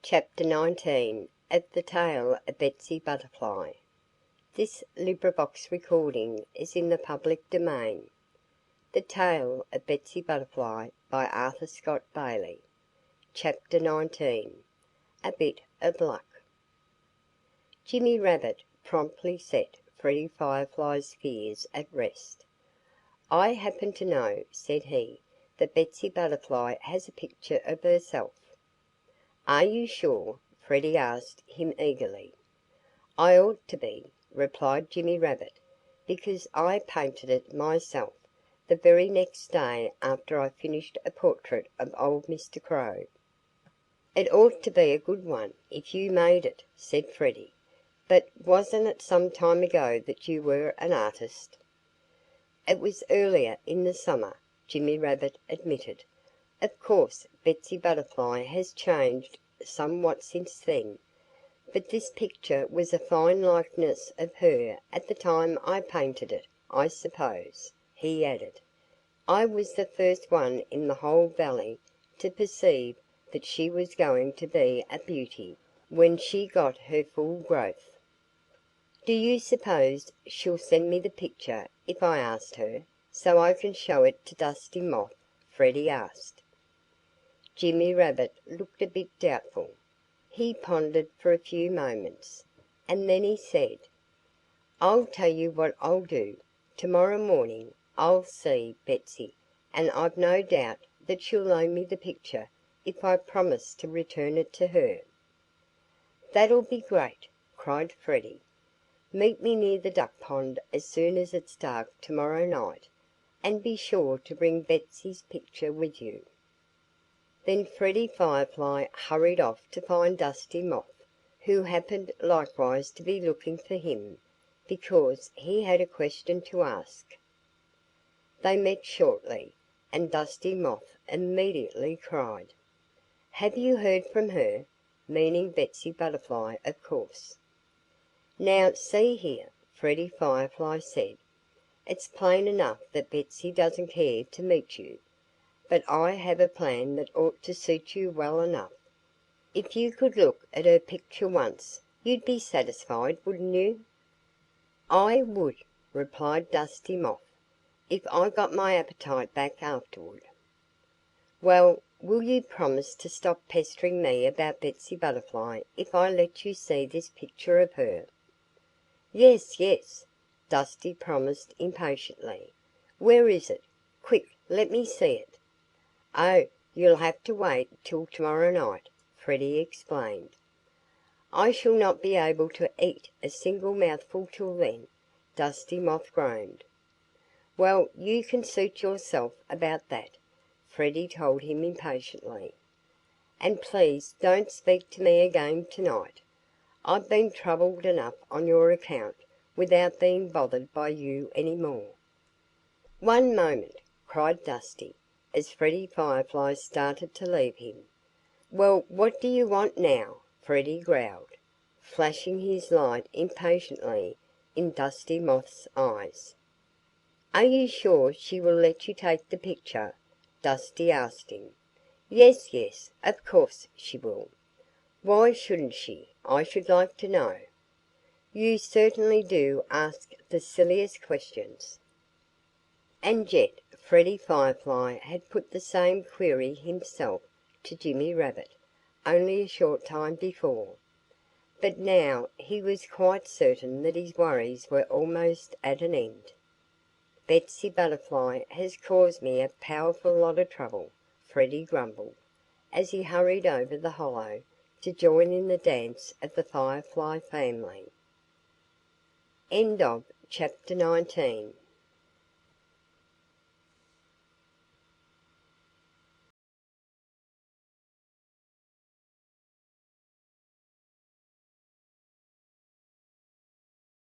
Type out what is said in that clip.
Chapter 19 of The Tale of Betsy Butterfly. This recording is in the public domain. The Tale of Betsy Butterfly by Arthur Scott Bailey. Chapter 19 A Bit of Luck. Jimmy Rabbit promptly set Freddie Firefly's fears at rest. "I happen to know," said he, "that Betsy Butterfly has a picture of herself." "Are you sure?" Freddie asked him eagerly. "I ought to be," replied Jimmy Rabbit, "because I painted it myself the very next day after I finished a portrait of old Mr. Crow." "It ought to be a good one, if you made it," said Freddie. "But wasn't it some time ago that you were an artist?" "It was earlier in the summer," Jimmy Rabbit admitted. "Of course Betsy Butterfly has changed somewhat since then. But this picture was a fine likeness of her at the time I painted it, I suppose," he added. "I was the first one in the whole valley to perceive that she was going to be a beauty when she got her full growth." "Do you suppose she'll send me the picture if I asked her, so I can show it to Dusty Moth?" Freddie asked. Jimmy Rabbit looked a bit doubtful. He pondered for a few moments. And then he said: "I'll tell you what I'll do. To morrow morning I'll see Betsy and I've no doubt that she'll loan me the picture if I promise to return it to her." "That'll be great!" cried Freddie. "Meet me near the duck pond as soon as it's dark to morrow night. And be sure to bring Betsy's picture with you." Then Freddie Firefly hurried off to find Dusty Moth, who happened likewise to be looking for him, because he had a question to ask. They met shortly, and Dusty Moth immediately cried, "Have you heard from her?" meaning Betsy Butterfly, of course. "Now, see here," Freddie Firefly said, "it's plain enough that Betsy doesn't care to meet you. But I have a plan that ought to suit you well enough. If you could look at her picture once, you'd be satisfied, wouldn't you?" "I would," replied Dusty Moth, "if I got my appetite back afterward." "Well, will you promise to stop pestering me about Betsy Butterfly if I let you see this picture of her?" "Yes, yes!" Dusty promised impatiently. "Where is it? Quick, let me see it." "Oh, you'll have to wait till tomorrow night," Freddie explained. "I shall not be able to eat a single mouthful till then," Dusty Moth groaned. "Well, you can suit yourself about that," Freddie told him impatiently. "And please don't speak to me again tonight. I've been troubled enough on your account without being bothered by you any more." "One moment!" cried Dusty, as Freddie Firefly started to leave him. "Well, what do you want now?" Freddie growled, flashing his light impatiently in Dusty Moth's eyes. "Are you sure she will let you take the picture?" Dusty asked him. "Yes, yes, of course she will. Why shouldn't she, I should like to know? You certainly do ask the silliest questions." And yet Freddie Firefly had put the same query himself to Jimmy Rabbit only a short time before. But now he was quite certain that his worries were almost at an end. "Betsy Butterfly has caused me a powerful lot of trouble," Freddie grumbled, as he hurried over the hollow to join in the dance of the Firefly family. Chapter 20